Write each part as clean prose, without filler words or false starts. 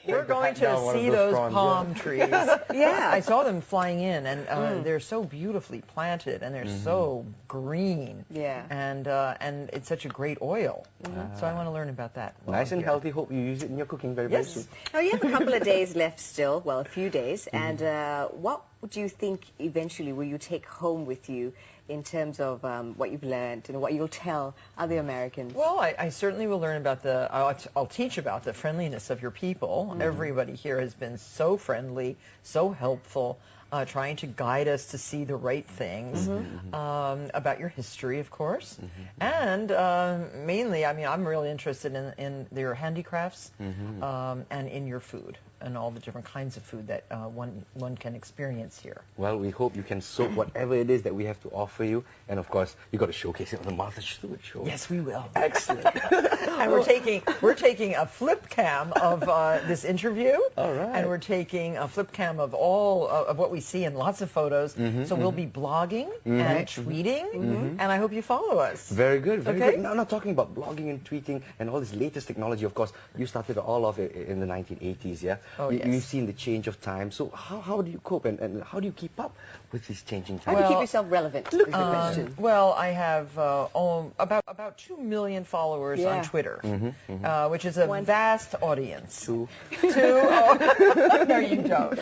We're going to see those palm trees. Yeah. I saw them flying in, and they're so beautifully planted, and they're so green. Yeah. And it's such a great oil. So I want to learn about that. Nice and healthy. Hope you use it in your cooking very soon. Now, you have a couple of days left still, well, a few days, and what do you think eventually will you take home with you in terms of what you've learned and what you'll tell other Americans? Well, I certainly will learn about I'll teach about the friendliness of your people. Everybody here has been so friendly, so helpful, trying to guide us to see the right things, about your history, of course, and mainly, I mean, I'm really interested in your handicrafts and in your food and all the different kinds of food that one can experience here. Well, we hope you can soak whatever it is that we have to offer you, and of course, you got to showcase it on the Martha Stewart Show. Yes, we will. Excellent. And we're taking a flip cam of this interview. All right. And we're taking a flip cam of all of what we see in lots of photos. So we'll be blogging and tweeting, and I hope you follow us. Very good, very good. Okay. Now, I'm not talking about blogging and tweeting and all this latest technology. Of course, you started all of it in the 1980s, yeah? Oh, yes. You've seen the change of time. So how do you cope and how do you keep up with these changing How times? do you keep yourself relevant? Is the question. Well, I have about 2 million followers on Twitter, which is a vast audience. Two. Oh, no, you don't.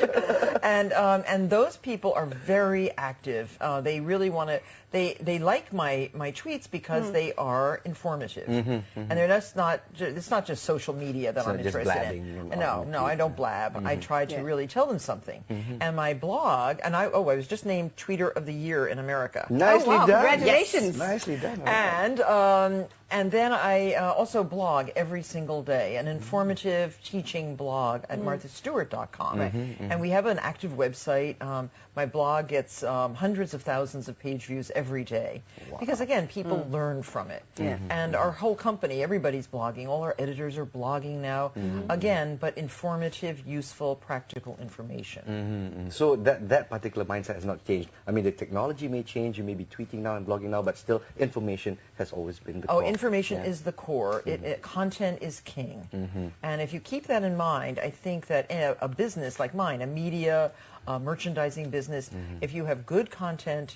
And those people are very active. They really want to. They like my tweets because they are informative, and they're just not. It's not just social media that It's I'm not just interested in. blabbing No, I don't blab. I try to really tell them something. And my blog, and I was just named Tweeter of the Year in America. Nicely done. Congratulations. Yes. Nicely done. And then I also blog every single day, an informative teaching blog at marthastewart.com. And we have an active website. My blog gets hundreds of thousands of page views every day. Because, again, people learn from it. And our whole company, everybody's blogging. All our editors are blogging now. Again, but informative, useful, practical information. So that particular mindset has not changed. I mean, the technology may change. You may be tweeting now and blogging now, but still information has always been the core. Information is the core. Content is king. And if you keep that in mind, I think that a business like mine, a media, merchandising business, if you have good content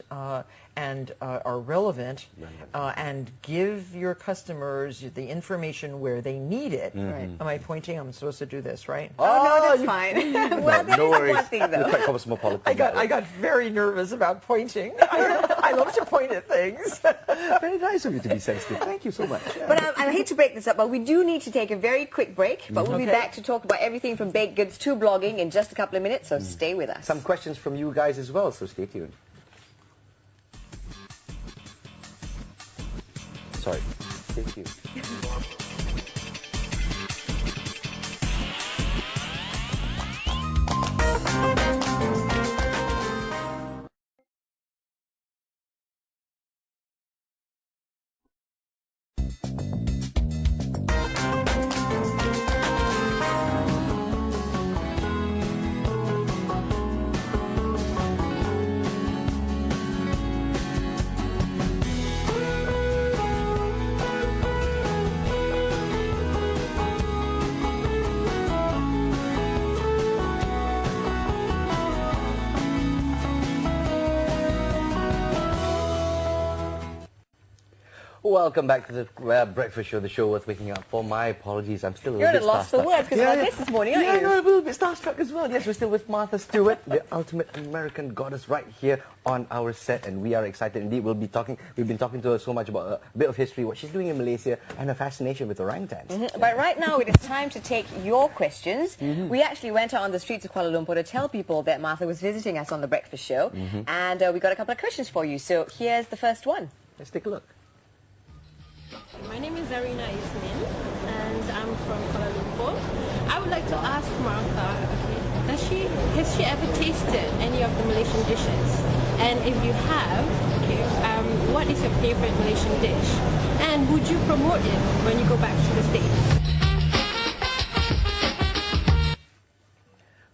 and are relevant and give your customers the information where they need it. Am I pointing? I'm supposed to do this, right? Oh, no, that's fine. Well, that no is worries. one thing, though. We're quite cosmopolitan. I got very nervous about pointing. I love to point at things. Very nice of you to be sensitive. Thank you so much. But I hate to break this up, but we do need to take a very quick break. But we'll be back to talk about everything from baked goods to blogging in just a couple of minutes, so stay with us. Some questions from you guys as well, so stay tuned. Sorry. Stay tuned. Welcome back to the breakfast show, the show worth waking up for. My apologies, I'm still a little bit You're at a loss for starstruck. words because of our guest this morning, aren't you? Yeah, no, a little bit starstruck as well. Yes, we're still with Martha Stewart, the ultimate American goddess, right here on our set, and we are excited indeed. We've been talking to her so much about a bit of history, what she's doing in Malaysia, and her fascination with orangutans. But right now it is time to take your questions. We actually went out on the streets of Kuala Lumpur to tell people that Martha was visiting us on the breakfast show, and we got a couple of questions for you. So here's the first one. Let's take a look. My name is Zarina Ismin and I'm from Kuala Lumpur. I would like to ask Martha, has she ever tasted any of the Malaysian dishes? And if you have, what is your favorite Malaysian dish? And would you promote it when you go back to the States?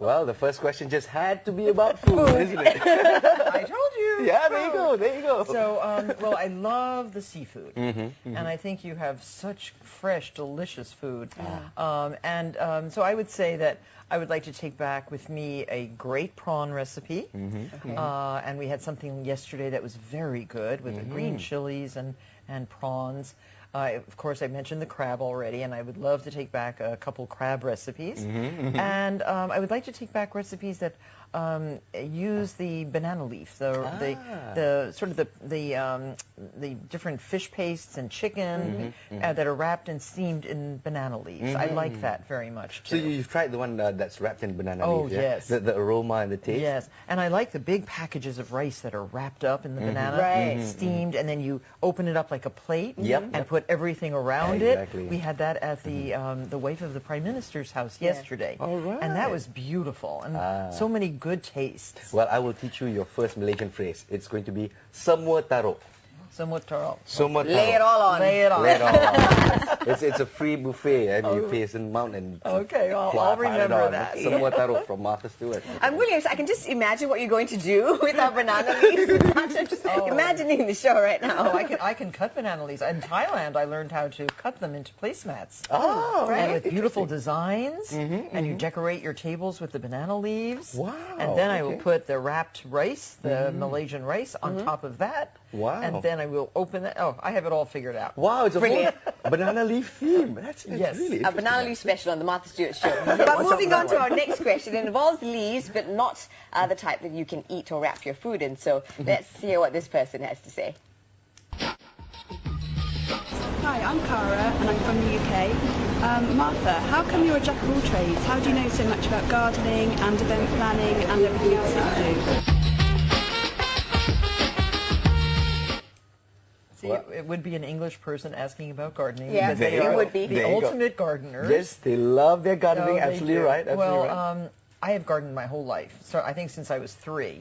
Well, the first question just had to be about food, isn't it? I told you. Yeah, there you go, there you go. So, well, I love the seafood, and I think you have such fresh, delicious food. So I would say that I would like to take back with me a great prawn recipe, and we had something yesterday that was very good with the green chilies and prawns. Of course, I mentioned the crab already, and I would love to take back a couple crab recipes. And I would like to take back recipes that use the banana leaf, the sort of the different fish pastes and chicken that are wrapped and steamed in banana leaves. I like that very much too. So you've tried the one that's wrapped in banana Oh, leaf, yeah? yes. The aroma and the taste? Yes, and I like the big packages of rice that are wrapped up in the banana, steamed, and then you open it up like a plate and put everything around it. We had that at the wife of the Prime Minister's house yesterday. All right. And that was beautiful, and so many good tastes. Well, I will teach you your first Malaysian phrase. It's going to be semua taruh. Somewhat taro. Semua taruh. Lay it all on. Lay it on. Lay it all on. It's a free buffet, and you pay a certain amount and Okay, I'll pile it remember on. that. Semua taruh from Martha Stewart. I'm willing. I can just imagine what you're going to do with our banana leaves. I'm just imagining the show right now. I can cut banana leaves. In Thailand, I learned how to cut them into placemats. Oh, And right. with beautiful designs, and you decorate your tables with the banana leaves. Wow. And then I will put the wrapped rice, the Malaysian rice, on top of that. Wow. And then I will open it. Oh, I have it all figured out. Wow, it's a Brilliant. whole banana leaf theme. That's Yes. really A interesting. banana leaf special on the Martha Stewart show. But moving on to our next question, it involves leaves, but not the type that you can eat or wrap your food in. So let's hear what this person has to say. Hi, I'm Cara and I'm from the UK. Martha, how come you're a jack of all trades? How do you know so much about gardening and event planning and everything else that you do? See, it would be an English person asking about gardening. Yeah, because they it are would be. the There you go. ultimate gardeners. Yes, they love their gardening. Oh, they Absolutely do. right. Absolutely Well, right. I have gardened my whole life. So I think since I was 3.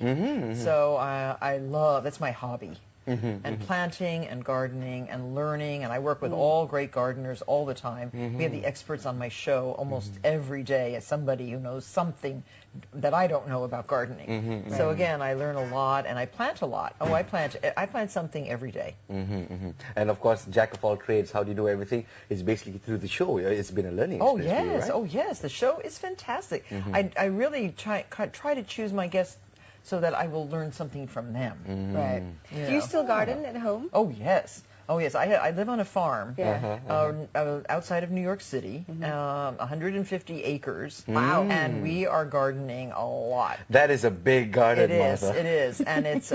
So I love, that's my hobby. And planting and gardening and learning, and I work with all great gardeners all the time. We have the experts on my show almost every day as somebody who knows something that I don't know about gardening. So again, I learn a lot and I plant a lot. Oh, I plant something every day. And of course, jack of all trades, how do you do everything? It's basically through the show. It's been a learning Oh experience for you, yes, right? oh yes, the show is fantastic. I really try to choose my guests so that I will learn something from them. Right. Yeah. Do you still garden at home? Oh yes. Oh yes, I live on a farm Yeah. outside of New York City, 150 acres. Wow. And we are gardening a lot. That is a big garden, It is, Martha. it is, and it's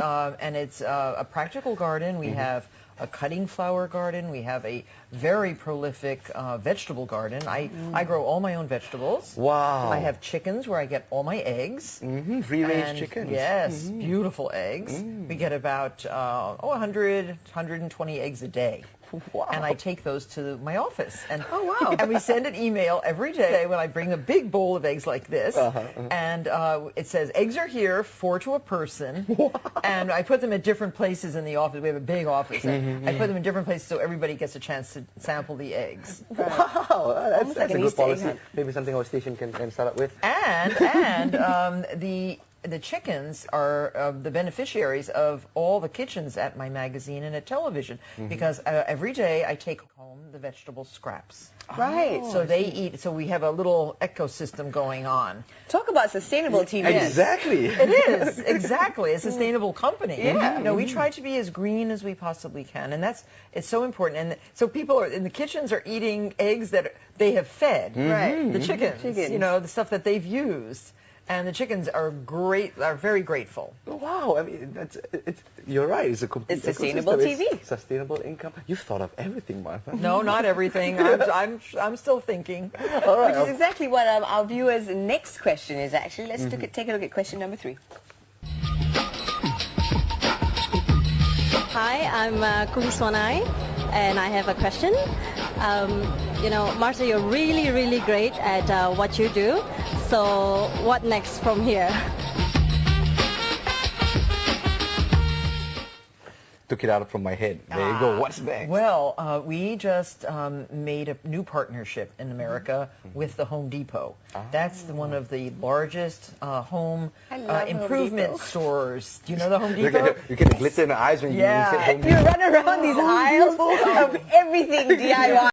a practical garden. We have a cutting flower garden. We have a very prolific vegetable garden. I grow all my own vegetables. Wow. I have chickens where I get all my eggs. Free-range And chickens. Yes, beautiful eggs. We get about 100, 120 eggs a day. Wow. And I take those to my office. And, Oh, wow. And we send an email every day when I bring a big bowl of eggs like this. And it says, eggs are here, 4 to a person. And I put them at different places in the office. We have a big office. And I put them in different places so everybody gets a chance to sample the eggs. Wow, that's like a an good Easter egg policy. hunt. Maybe something our station can start up with. And the chickens are the beneficiaries of all the kitchens at my magazine and at television because every day I take home the vegetable scraps. Right. So they eat. So we have a little ecosystem going on. Talk about sustainable TV. Exactly. It is exactly a sustainable company. Yeah. You know, we try to be as green as we possibly can, and it's so important. And so people in the kitchens are eating eggs that they have fed. Right. The chickens. You know, the stuff that they've used. And the chickens are very grateful. Wow, I mean, you're right. It's a complete It's sustainable ecosystem. TV. It's sustainable income. You've thought of everything, Martha. No, not everything. I'm still thinking. All right. Which is exactly what our viewers' next question is, actually. Let's take a look at question number 3. Hi, I'm Kung Swanai, and I have a question. You know, Martha, you're really, really great at what you do. So what next from here? took it out from my head. There you go. What's next? Well, we just made a new partnership in America with the Home Depot. That's one of the largest home improvement stores. Do you know the Home Depot? You get the glitter in the eyes when you say Home Depot. You run around these aisles of everything DIY.